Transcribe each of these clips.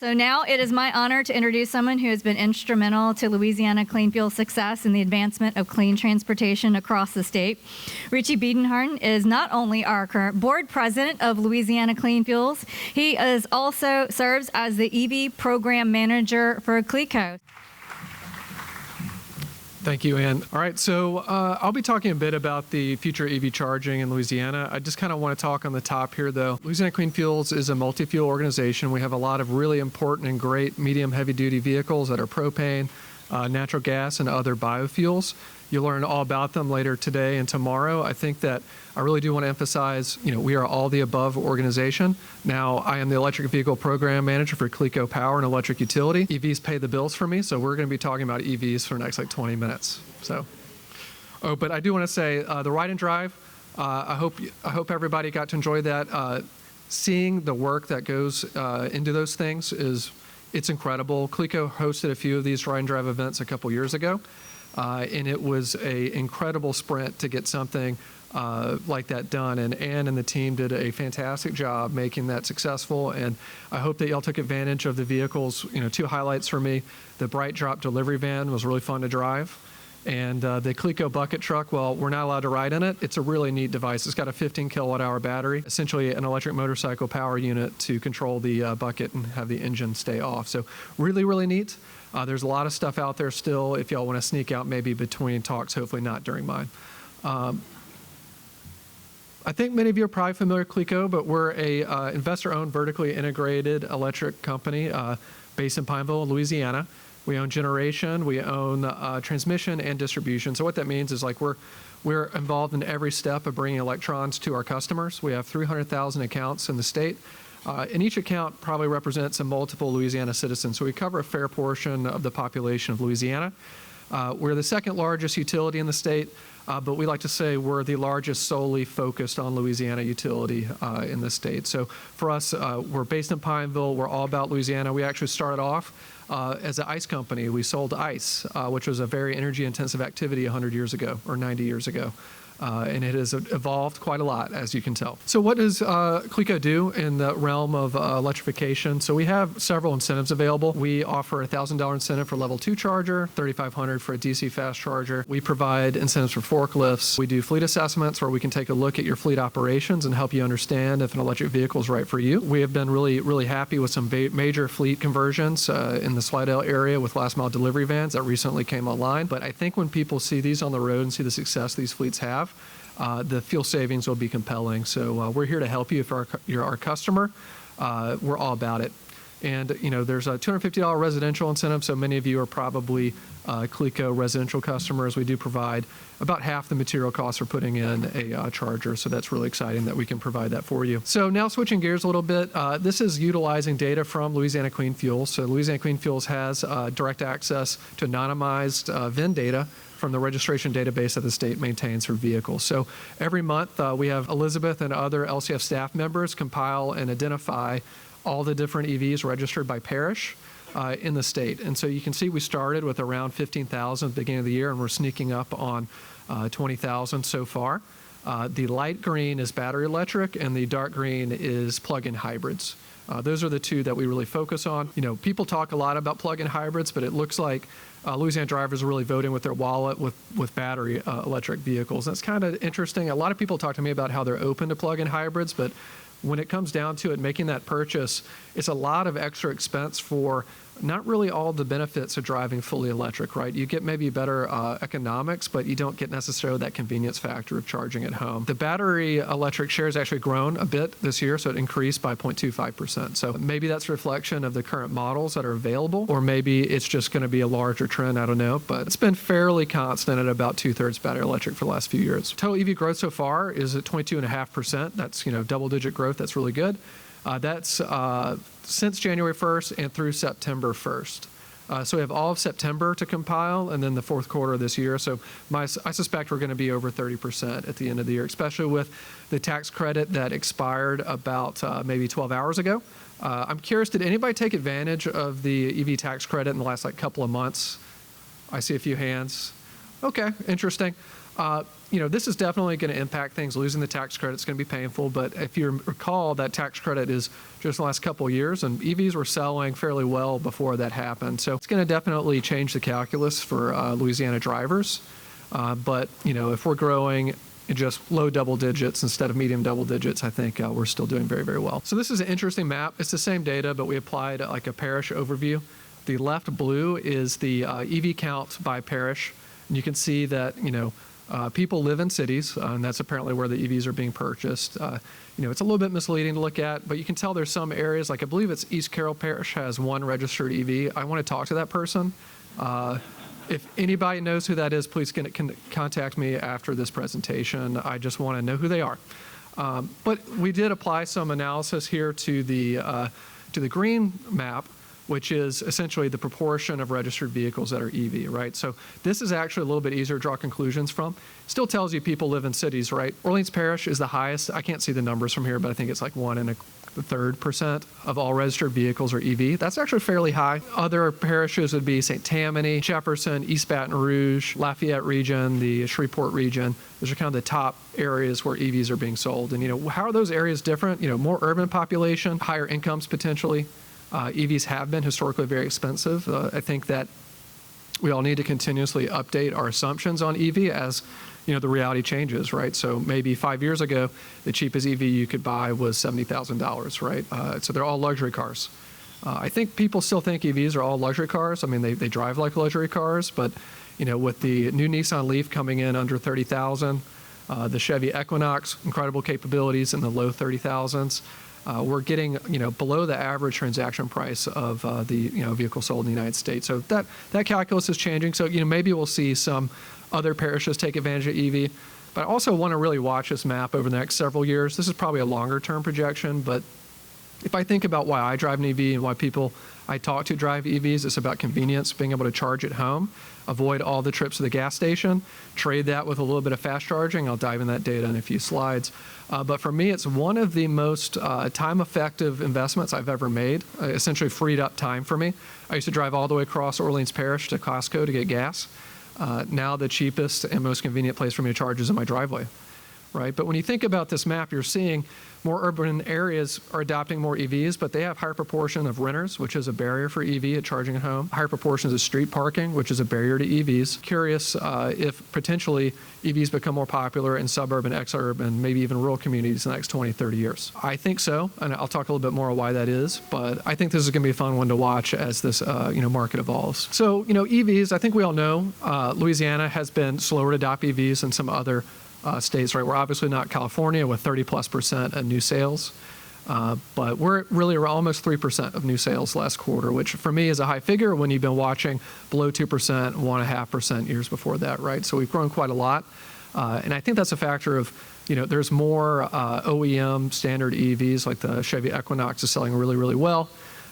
So now it is my honor to introduce someone who has been instrumental to Louisiana Clean Fuels' success in the advancement of clean transportation across the state. Richard Biedenharn is not only our current board president of Louisiana Clean Fuels, he is also serves as the EV program manager for Cleco. Thank you, Ann. All right, so I'll be talking a bit about the future EV charging in Louisiana. I just kind of want to talk on the top here, though. Louisiana Clean Fuels is a multi-fuel organization. We have a lot of really important and great medium heavy-duty vehicles that are propane, natural gas, and other biofuels. You'll learn all about them later today and tomorrow. I think that I really do want to emphasize, we are all the above organization. Now, I am the electric vehicle program manager for Cleco Power, an electric utility. EVs pay the bills for me, so we're going to be talking about EVs for the next 20 minutes. But I do want to say the ride and drive. I hope everybody got to enjoy that. Seeing the work that goes into those things it's incredible. Cleco hosted a few of these ride and drive events a couple years ago. And it was an incredible sprint to get something like that done. And Ann and the team did a fantastic job making that successful. And I hope that y'all took advantage of the vehicles. Two highlights for me. The Bright Drop delivery van was really fun to drive. And the Cleco bucket truck, well, we're not allowed to ride in it. It's a really neat device. It's got a 15 kilowatt hour battery, essentially an electric motorcycle power unit to control the bucket and have the engine stay off. So really, really neat. There's a lot of stuff out there still if y'all want to sneak out maybe between talks, hopefully not during mine. I think many of you are probably familiar with Cleco, but we're a investor-owned, vertically integrated electric company based in Pineville, Louisiana. We own generation, we own transmission and distribution. So what that means is we're involved in every step of bringing electrons to our customers. We have 300,000 accounts in the state. And each account probably represents a multiple Louisiana citizens. So we cover a fair portion of the population of Louisiana. We're the second largest utility in the state, but we like to say we're the largest solely focused on Louisiana utility in the state. So for us, we're based in Pineville. We're all about Louisiana. We actually started off as an ice company. We sold ice, which was a very energy intensive activity 100 years ago or 90 years ago. And it has evolved quite a lot, as you can tell. So what does Cleco do in the realm of electrification? So we have several incentives available. We offer a $1,000 incentive for level 2 charger, $3,500 for a DC fast charger. We provide incentives for forklifts. We do fleet assessments where we can take a look at your fleet operations and help you understand if an electric vehicle is right for you. We have been really, really happy with some major fleet conversions in the Slidell area with last mile delivery vans that recently came online. But I think when people see these on the road and see the success these fleets have, the fuel savings will be compelling. So we're here to help you. If you're our customer, we're all about it. And there's a $250 residential incentive. So many of you are probably Cleco residential customers. We do provide about half the material costs for putting in a charger. So that's really exciting that we can provide that for you. So now switching gears a little bit, this is utilizing data from Louisiana Clean Fuels. So Louisiana Clean Fuels has direct access to anonymized VIN data from the registration database that the state maintains for vehicles. So every month we have Elizabeth and other LCF staff members compile and identify all the different EVs registered by parish in the state. And so you can see we started with around 15,000 at the beginning of the year, and we're sneaking up on 20,000 so far. The light green is battery electric, and the dark green is plug-in hybrids. Those are the two that we really focus on. People talk a lot about plug-in hybrids, but it looks like Louisiana drivers are really voting with their wallet with battery electric vehicles. That's kind of interesting. A lot of people talk to me about how they're open to plug-in hybrids, but when it comes down to it, making that purchase, it's a lot of extra expense for not really all the benefits of driving fully electric, right? You get maybe better economics, but you don't get necessarily that convenience factor of charging at home. The battery electric share has actually grown a bit this year, so it increased by 0.25%. So maybe that's a reflection of the current models that are available, or maybe it's just going to be a larger trend, I don't know. But it's been fairly constant at about 2/3 battery electric for the last few years. Total EV growth so far is at 22.5%. That's double-digit growth. That's really good. That's since January 1st and through September 1st. So we have all of September to compile and then the fourth quarter of this year. So I suspect we're going to be over 30% at the end of the year, especially with the tax credit that expired about maybe 12 hours ago. I'm curious, did anybody take advantage of the EV tax credit in the last couple of months? I see a few hands. Okay, interesting. this is definitely going to impact things. Losing the tax credit is going to be painful, but if you recall, that tax credit is just the last couple of years, and EVs were selling fairly well before that happened. So it's going to definitely change the calculus for Louisiana drivers. But if we're growing in just low double digits instead of medium double digits, I think we're still doing very, very well. So this is an interesting map. It's the same data, but we applied like a parish overview. The left blue is the EV count by parish. And you can see that, people live in cities, and that's apparently where the EVs are being purchased. It's a little bit misleading to look at, but you can tell there's some areas, like I believe it's East Carroll Parish has one registered EV. I want to talk to that person. If anybody knows who that is, please can contact me after this presentation. I just want to know who they are. But we did apply some analysis here to the green map, which is essentially the proportion of registered vehicles that are EV, right? So this is actually a little bit easier to draw conclusions from. Still tells you people live in cities, right? Orleans Parish is the highest. I can't see the numbers from here, but I think it's like 1.33% of all registered vehicles are EV. That's actually fairly high. Other parishes would be St. Tammany, Jefferson, East Baton Rouge, Lafayette region, the Shreveport region. Those are kind of the top areas where EVs are being sold. And, how are those areas different? More urban population, higher incomes potentially. EVs have been historically very expensive. I think that we all need to continuously update our assumptions on EV as the reality changes, right? So maybe 5 years ago, the cheapest EV you could buy was $70,000, right? So they're all luxury cars. I think people still think EVs are all luxury cars. I mean, they drive like luxury cars, but with the new Nissan Leaf coming in under $30,000, the Chevy Equinox, incredible capabilities in the low $30,000s. We're getting, below the average transaction price of the, vehicle sold in the United States. So that calculus is changing. So, maybe we'll see some other parishes take advantage of EV. But I also want to really watch this map over the next several years. This is probably a longer term projection, but if I think about why I drive an EV and why people I talk to drive EVs, it's about convenience, being able to charge at home, avoid all the trips to the gas station, trade that with a little bit of fast charging. I'll dive in that data in a few slides. But for me, it's one of the most time-effective investments I've ever made, essentially freed up time for me. I used to drive all the way across Orleans Parish to Costco to get gas. Now the cheapest and most convenient place for me to charge is in my driveway, right? But when you think about this map, you're seeing more urban areas are adopting more EVs, but they have higher proportion of renters, which is a barrier for EV at charging at home, higher proportions of street parking, which is a barrier to EVs. Curious if potentially EVs become more popular in suburban, exurban, maybe even rural communities in the next 20, 30 years. I think so, and I'll talk a little bit more on why that is, but I think this is going to be a fun one to watch as this market evolves. So, EVs, I think we all know, Louisiana has been slower to adopt EVs than some other states, right? We're obviously not California with 30+% of new sales, but we're really almost 3% of new sales last quarter, which for me is a high figure when you've been watching below 2%, 1.5% years before that, right? So we've grown quite a lot, and I think that's a factor of, there's more OEM standard EVs, like the Chevy Equinox is selling really, really well.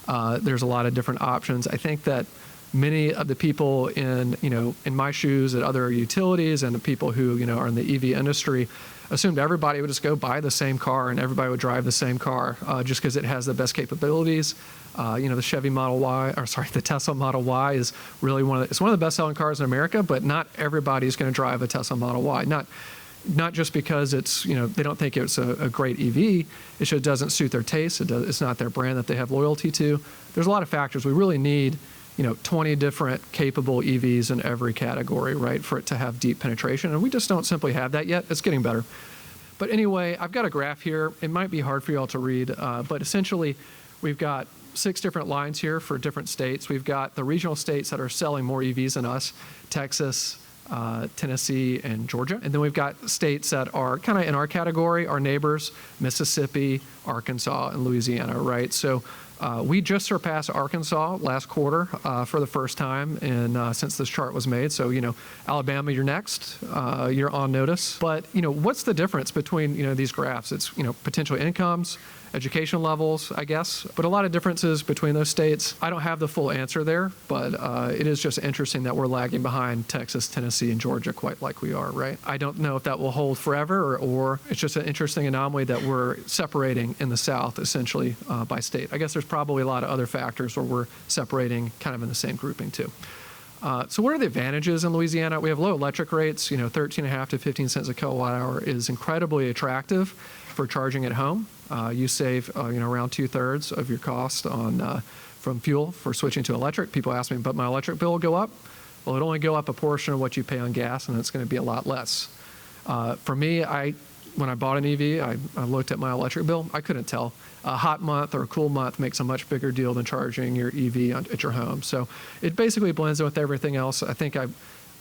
There's a lot of different options. I think that many of the people in my shoes at other utilities and the people who, are in the EV industry assumed everybody would just go buy the same car and everybody would drive the same car just because it has the best capabilities. The Chevy Model Y, the Tesla Model Y is really it's one of the best selling cars in America, but not everybody's going to drive a Tesla Model Y. Not just because it's, they don't think it's a great EV, it just doesn't suit their taste. It's not their brand that they have loyalty to. There's a lot of factors. We really need 20 different capable EVs in every category, right, for it to have deep penetration. And we just don't simply have that yet. It's getting better. But anyway, I've got a graph here. It might be hard for you all to read, but essentially we've got 6 different lines here for different states. We've got the regional states that are selling more EVs than us, Texas, Tennessee, and Georgia. And then we've got states that are kind of in our category, our neighbors, Mississippi, Arkansas, and Louisiana, right? So we just surpassed Arkansas last quarter for the first time since this chart was made. So, Alabama, you're next. You're on notice. But, what's the difference between, these graphs? It's, potential incomes, education levels, I guess, but a lot of differences between those states. I don't have the full answer there, but it is just interesting that we're lagging behind Texas, Tennessee, and Georgia quite like we are, right? I don't know if that will hold forever or it's just an interesting anomaly that we're separating in the South, essentially, by state. I guess there's probably a lot of other factors where we're separating kind of in the same grouping too. So what are the advantages in Louisiana? We have low electric rates. 13.5 to 15 cents a kilowatt hour is incredibly attractive for charging at home. You save around 2/3 of your cost on from fuel for switching to electric. People ask me, but my electric bill will go up? Well, it'll only go up a portion of what you pay on gas, and it's going to be a lot less. For me, when I bought an EV, I looked at my electric bill. I couldn't tell. A hot month or a cool month makes a much bigger deal than charging your EV at your home. So it basically blends in with everything else. I think I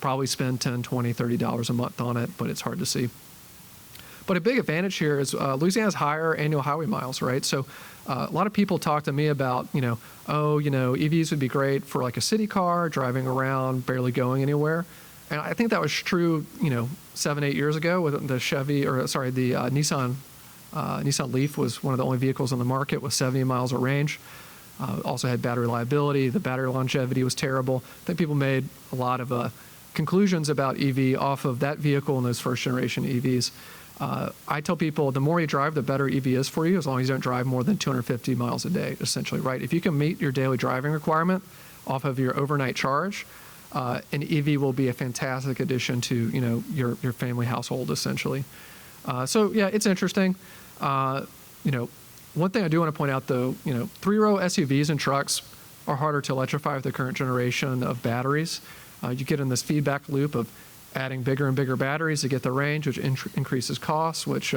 probably spend $10, $20, $30 a month on it, but it's hard to see. But a big advantage here is Louisiana has higher annual highway miles, right? So a lot of people talk to me about, EVs would be great for like a city car, driving around, barely going anywhere. And I think that was true, 7, 8 years ago with the Nissan Leaf was one of the only vehicles on the market with 70 miles of range. Also had battery reliability. The battery longevity was terrible. I think people made a lot of conclusions about EV off of that vehicle and those first generation EVs. I tell people the more you drive, the better EV is for you, as long as you don't drive more than 250 miles a day, essentially, right? If you can meet your daily driving requirement off of your overnight charge, an EV will be a fantastic addition to your family household, essentially. So yeah, it's interesting. One thing I do want to point out though, 3-row SUVs and trucks are harder to electrify with the current generation of batteries. You get in this feedback loop of adding bigger and bigger batteries to get the range, which increases costs, which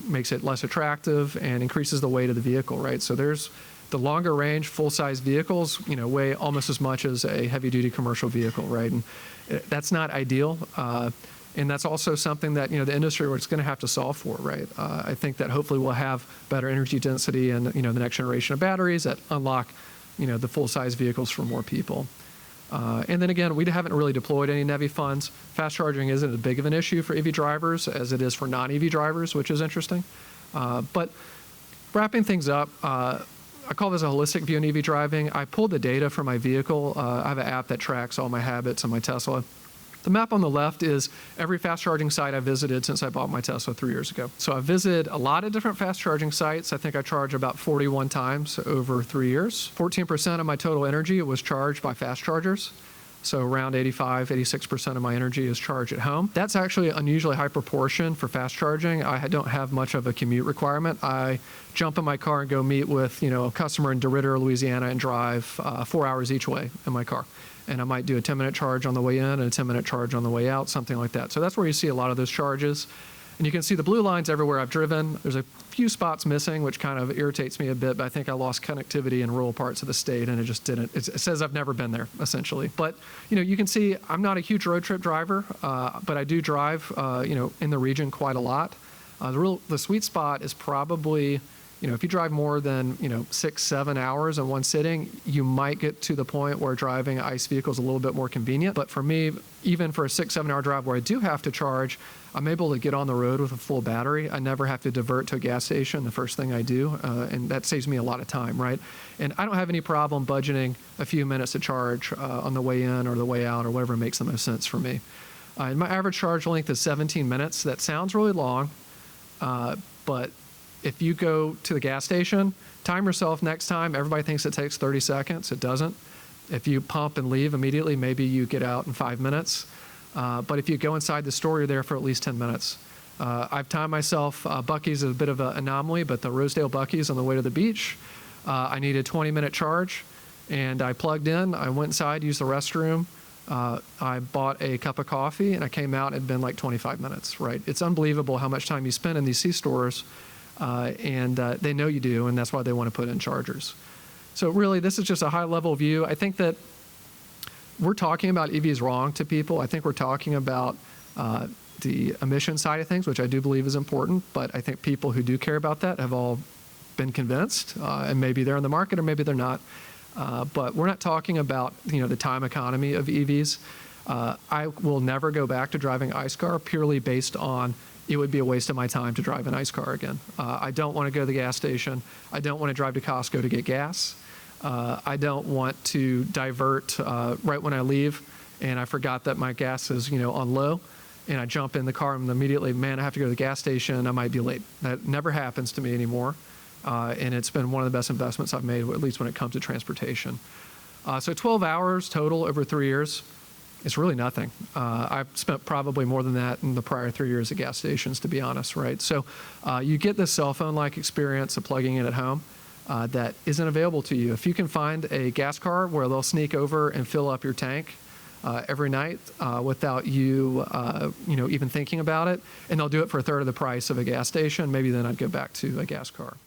makes it less attractive and increases the weight of the vehicle, right? So there's the longer range, full-size vehicles, weigh almost as much as a heavy-duty commercial vehicle, right? And that's not ideal. And that's also something that, the industry is going to have to solve for, right? I think that hopefully we'll have better energy density and, the next generation of batteries that unlock, the full-size vehicles for more people. And then again, we haven't really deployed any NEVI funds. Fast charging isn't as big of an issue for EV drivers as it is for non-EV drivers, which is interesting. But wrapping things up, I call this a holistic view in EV driving. I pulled the data from my vehicle. I have an app that tracks all my habits on my Tesla. The map on the left is every fast charging site I visited since I bought my Tesla 3 years ago. So I visited a lot of different fast charging sites. I think I charged about 41 times over 3 years. 14% of my total energy was charged by fast chargers. So around 86% of my energy is charged at home. That's actually an unusually high proportion for fast charging. I don't have much of a commute requirement. I jump in my car and go meet with, a customer in DeRidder, Louisiana, and drive 4 hours each way in my car. And I might do a 10-minute charge on the way in and a 10-minute charge on the way out, something like that. So that's where you see a lot of those charges. And you can see the blue lines everywhere I've driven. There's a few spots missing, which kind of irritates me a bit, but I think I lost connectivity in rural parts of the state, and it just didn't. It says I've never been there, essentially. But, you can see I'm not a huge road trip driver, but I do drive, in the region quite a lot. The sweet spot is probably, if you drive more than, 6, 7 hours in one sitting, you might get to the point where driving an ICE vehicle is a little bit more convenient. But for me, even for a 6, 7 hour drive where I do have to charge, I'm able to get on the road with a full battery. I never have to divert to a gas station the first thing I do, and that saves me a lot of time, right? And I don't have any problem budgeting a few minutes to charge on the way in or the way out or whatever makes the most sense for me. And my average charge length is 17 minutes. That sounds really long, but if you go to the gas station, time yourself next time. Everybody thinks it takes 30 seconds. It doesn't. If you pump and leave immediately, maybe you get out in 5 minutes. But if you go inside the store, you're there for at least 10 minutes. I've timed myself. Buc-ee's is a bit of an anomaly, but the Rosedale Buc-ee's on the way to the beach, I needed a 20-minute charge, and I plugged in. I went inside, used the restroom. I bought a cup of coffee, and I came out. It had been like 25 minutes, right? It's unbelievable how much time you spend in these C-stores. And they know you do, and that's why they want to put in chargers. So really, this is just a high-level view. I think that we're talking about EVs wrong to people. I think we're talking about the emission side of things, which I do believe is important, but I think people who do care about that have all been convinced, and maybe they're in the market or maybe they're not. But we're not talking about the time economy of EVs. I will never go back to driving an ICE car purely based on it would be a waste of my time to drive an ICE car again. I don't want to go to the gas station. I don't want to drive to Costco to get gas. I don't want to divert right when I leave and I forgot that my gas is on low, and I jump in the car and immediately, man, I have to go to the gas station. I might be late. That never happens to me anymore, and it's been one of the best investments I've made, at least when it comes to transportation. So 12 hours total over 3 years. It's really nothing. I've spent probably more than that in the prior 3 years at gas stations, to be honest, right? So you get this cell phone-like experience of plugging in at home that isn't available to you. If you can find a gas car where they'll sneak over and fill up your tank every night without you, even thinking about it, and they'll do it for a third of the price of a gas station, maybe then I'd go back to a gas car.